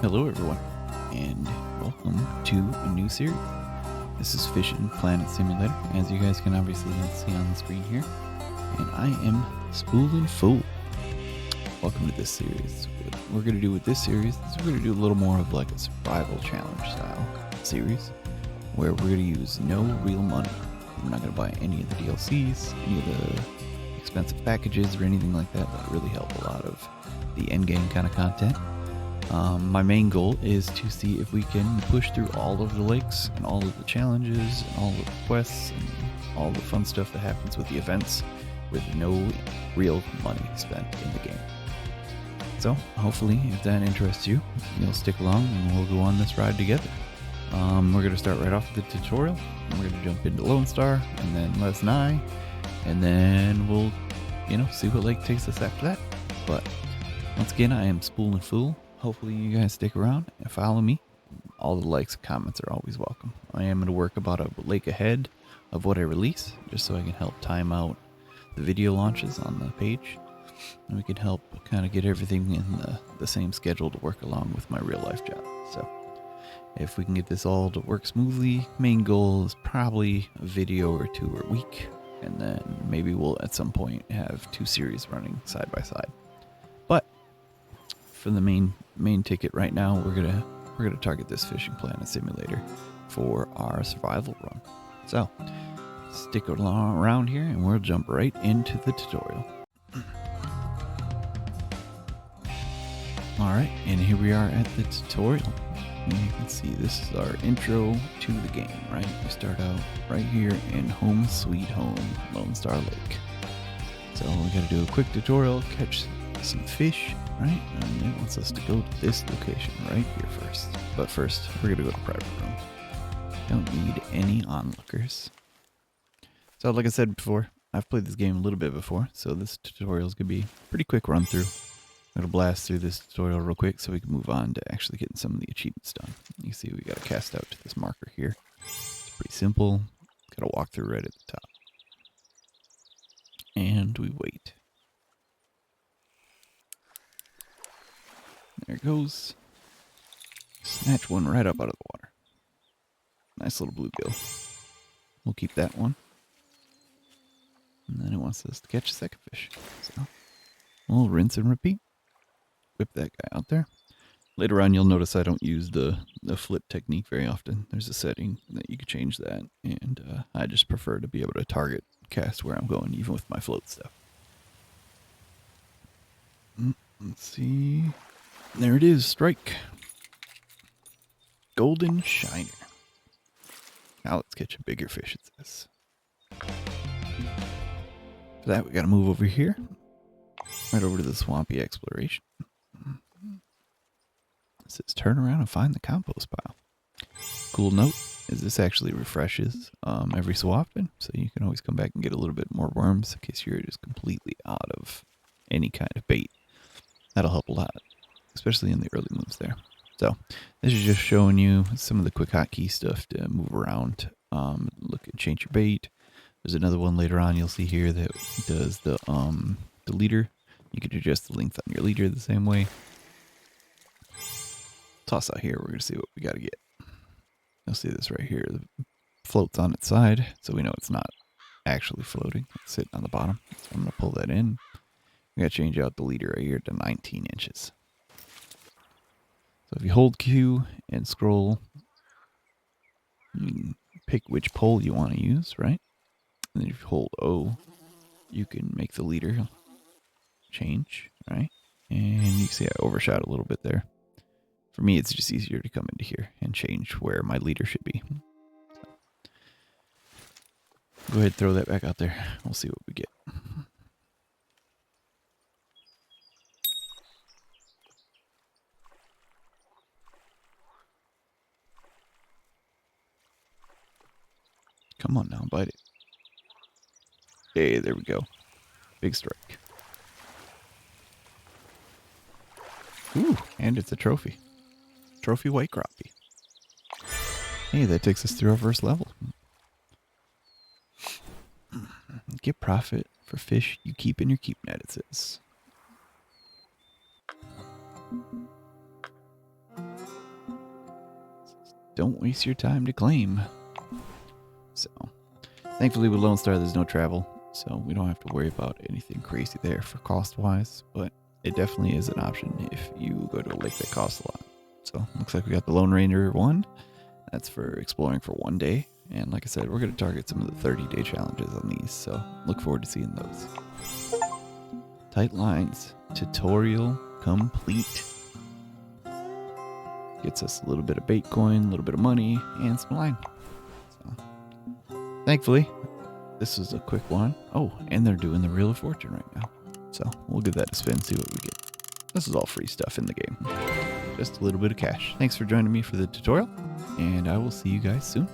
Hello everyone, and welcome to a new series. This is Fishing Planet Simulator, as you guys can obviously see on the screen here, and I am Spool and Fool. Welcome to this series. What we're going to do with this series is we're going to do a little more of like a survival challenge style series, where we're going to use no real money. We're not going to buy any of the DLCs, any of the expensive packages, or anything like that that really help a lot of the endgame kind of content. My main goal is to see if we can push through all of the lakes and all of the challenges and all of the quests and all the fun stuff that happens with the events with no real money spent in the game. So hopefully if that interests you, you'll stick along and we'll go on this ride together. We're going to start right off with the tutorial. We're going to jump into Lone Star and then Les Nye, and then we'll, see what lake takes us after that. But once again, I am Spool and Fool. Hopefully you guys stick around and follow me. All the likes and comments are always welcome. I am going to work about a lake ahead of what I release, just so I can help time out the video launches on the page. And we can help kind of get everything in the same schedule to work along with my real life job. So if we can get this all to work smoothly, main goal is probably a video or two a week. And then maybe we'll at some point have 2 series running side by side. But for the main ticket right now, we're gonna target this Fishing Planet Simulator for our survival run. So stick along around here and we'll jump right into the tutorial. Alright, and here we are at the tutorial. And you can see this is our intro to the game, right? We start out right here in Home Sweet Home, Lone Star Lake. So we gotta do a quick tutorial, catch some fish, right? And it wants us to go to this location right here first. But first, we're gonna go to private room. Don't need any onlookers. So like I said before, I've played this game a little bit before, so this tutorial is gonna be a pretty quick run through. I'm gonna blast through this tutorial real quick so we can move on to actually getting some of the achievements done. You see we gotta cast out to this marker here. It's pretty simple. Gotta walk through right at the top. And we wait. There it goes. Snatch one right up out of the water. Nice little bluegill. We'll keep that one. And then it wants us to catch a second fish. So we'll rinse and repeat. Whip that guy out there. Later on, you'll notice I don't use the flip technique very often. There's a setting that you can change that. And I just prefer to be able to target cast where I'm going, even with my float stuff. Let's see. There it is, strike. Golden Shiner. Now let's catch a bigger fish, it says. For that, we gotta move over here. Right over to the swampy exploration. It says turn around and find the compost pile. Cool note is this actually refreshes every so often, so you can always come back and get a little bit more worms in case you're just completely out of any kind of bait. That'll help a lot, especially in the early moves there. So this is just showing you some of the quick hotkey stuff to move around. Look and change your bait. There's another one later on you'll see here that does the leader. You can adjust the length on your leader the same way. Toss out here. We're going to see what we got to get. You'll see this right here. The floats on its side, so we know it's not actually floating. It's sitting on the bottom. So I'm going to pull that in. We got to change out the leader right here to 19 inches. So if you hold Q and scroll, you can pick which pole you want to use, right? And then if you hold O, you can make the leader change, right? And you can see I overshot a little bit there. For me, it's just easier to come into here and change where my leader should be. So, go ahead, throw that back out there. We'll see what we get. Come on now, bite it. Hey, there we go. Big strike. Ooh, and it's a trophy. Trophy white crappie. Hey, that takes us through our first level. Get profit for fish you keep in your keep net, it says. don't waste your time to claim. So, thankfully with Lone Star there's no travel, so we don't have to worry about anything crazy there for cost-wise, but it definitely is an option if you go to a lake that costs a lot. So, looks like we got the Lone Ranger 1. That's for exploring for 1 day. And like I said, we're going to target some of the 30-day challenges on these, so look forward to seeing those. Tight lines. Tutorial complete. Gets us a little bit of bait coin, a little bit of money, and some line. So, thankfully, this was a quick one. Oh, and they're doing the Reel of Fortune right now. So we'll give that a spin, see what we get. This is all free stuff in the game. Just a little bit of cash. Thanks for joining me for the tutorial, and I will see you guys soon.